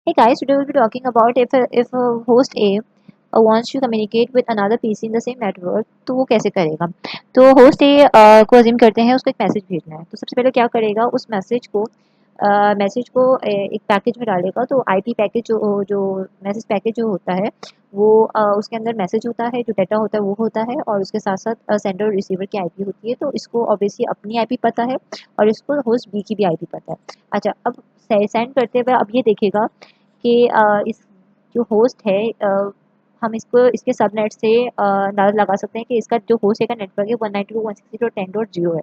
Hey guys, today we'll be talking about if host A wants to communicate with another PC in the same network तो वो कैसे करेगा। तो host A को assume करते हैं उसको एक मैसेज भेजना है, तो सबसे पहले क्या करेगा, उस मैसेज को एक पैकेज में डालेगा। तो आईपी पैकेज जो मैसेज पैकेज जो होता है वो उसके अंदर मैसेज होता है, जो डाटा होता है वो होता है, और उसके साथ साथ सेंडर और रिसीवर की आईपी होती है। तो इसको ऑब्वियसली अपनी आईपी पता है और इसको होस्ट बी की भी आईपी पता है। अच्छा, अब सेंड करते हुए अब ये देखेगा कि इस जो होस्ट है, हम इसको इसके सबनेट से अंदाज़ा लगा सकते हैं कि इसका जो होस्ट है का नेटवर्क है 192.168.10.0 है।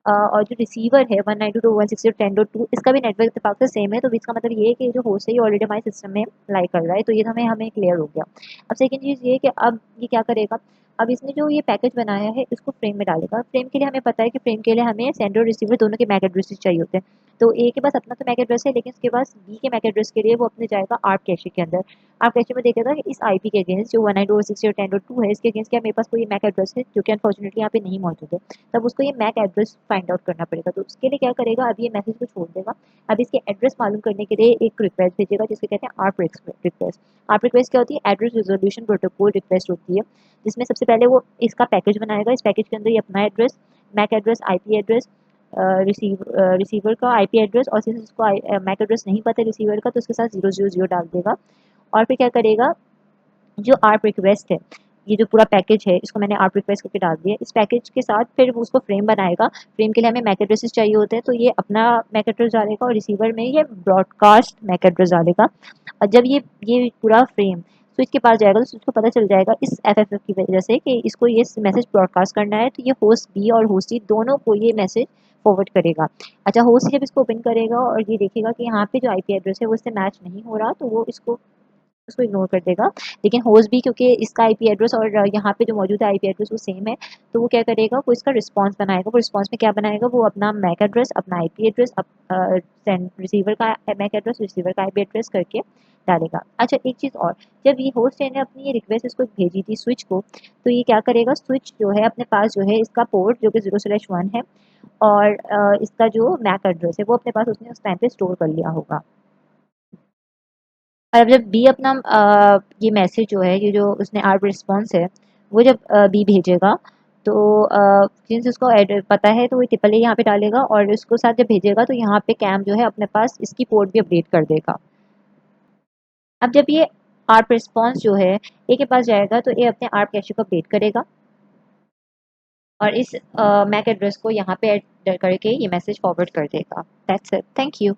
और जो रिसीवर है 192.168.10.2 इसका भी नेटवर्क इत्तेफाक से सेम है। तो इसका मतलब ये है कि जो होस्ट है ये ऑलरेडी हमारे सिस्टम में लाई कर रहा है। तो ये तो हमें हमें क्लियर हो गया। अब सेकंड चीज़ ये है कि अब ये क्या करेगा, अब इसने जो ये पैकेज बनाया है इसको फ्रेम में डालेगा। फ्रेम के लिए हमें पता है कि फ्रेम के लिए हमें सेंडर और रिसीवर दोनों के मैक एड्रेसेस चाहिए होते हैं। तो ए के पास अपना तो मैक एड्रेस है, लेकिन उसके पास बी के मैक एड्रेस के लिए वो अपने जाएगा आर्ट कैशे के अंदर। आर्ट कैशे में देखेगा कि इस आईपी के अगेंस्ट जो 192.168.10.2 है इसके अगेंस्ट क्या मेरे पास कोई मैक एड्रेस है, जो कि अनफॉर्चुनेटली यहाँ पे नहीं मौजूद है। तब उसको ये मैक एड्रेस फाइंड आउट करना पड़ेगा। तो उसके लिए क्या करेगा, अब ये मैसेज को छोड़ देगा। अब इसके एड्रेस मालूम करने के लिए एक रिक्वेस्ट भेजेगा जिसे कहते हैं आर्प रिक्वेस्ट। आर्प रिक्वेस्ट क्या होती है, एड्रेस रिजोल्यूशन प्रोटोकॉल रिक्वेस्ट होती है, जिसमें सबसे पहले वो इसका पैकेज बनाएगा। इस पैकेज के अंदर ये अपना address, MAC address, IP address, receiver का आईपी एड्रेस, और सिंस उसको मैक एड्रेस नहीं पता रिसीवर का तो उसके साथ 000 डाल देगा। और फिर क्या करेगा, जो आर्प रिक्वेस्ट है, ये जो पूरा पैकेज है इसको मैंने आर्प रिक्वेस्ट करके डाल दिया। इस पैकेज के साथ फिर वो उसको फ्रेम बनाएगा। फ्रेम के लिए हमें मैक एड्रेसेस चाहिए होते हैं, तो ये अपना मैक एड्रेस डालेगा और रिसीवर में ये ब्रॉडकास्ट मैक एड्रेस डालेगा। और जब ये पूरा फ्रेम स्विच के पास जाएगा तो स्विच को पता चल जाएगा इस एफएफएफ की वजह से कि इसको ये मैसेज ब्रॉडकास्ट करना है। तो ये होस्ट बी और होस्ट सी दोनों को ये मैसेज फॉरवर्ड करेगा। अच्छा, होस्ट जब इसको ओपन करेगा और ये देखेगा कि यहाँ पे जो आईपी एड्रेस है वो इससे मैच नहीं हो रहा, तो वो इसको उसको इग्नोर कर देगा। लेकिन होस्ट भी क्योंकि इसका आईपी एड्रेस और यहाँ पे जो मौजूद है आईपी एड्रेस वो सेम है, तो वो क्या करेगा, वो इसका रिस्पांस बनाएगा। वो रिस्पांस में क्या बनाएगा, वो अपना मैक एड्रेस, अपना आईपी एड्रेस, रिसीवर का मैक एड्रेस, रिसीवर का आईपी एड्रेस करके डालेगा। अच्छा, एक चीज़ और, जब ये होस्ट ने अपनी ये रिक्वेस्ट इसको भेजी थी स्विच को, तो ये क्या करेगा, स्विच जो है अपने पास जो है इसका पोर्ट जो कि 0/1 है, और इसका जो मैक एड्रेस है वो अपने पास उसने उस टाइम पे स्टोर कर लिया होगा। और अब जब बी अपना ये मैसेज जो है, ये जो उसने आर्ट रिस्पॉन्स है, वो जब बी भेजेगा, तो सिंस उसको पता है तो वो ट्रिपल ए यहाँ पे डालेगा, और उसको साथ जब भेजेगा तो यहाँ पे कैम जो है अपने पास इसकी पोर्ट भी अपडेट कर देगा। अब जब ये आर्ट रिस्पॉन्स जो है ए के पास जाएगा तो ए अपने आर्ट कैशे को अपडेट करेगा, और इस मैक एड्रेस को यहाँ पे ऐड करके ये मैसेज फॉरवर्ड कर देगा। That's it, thank you.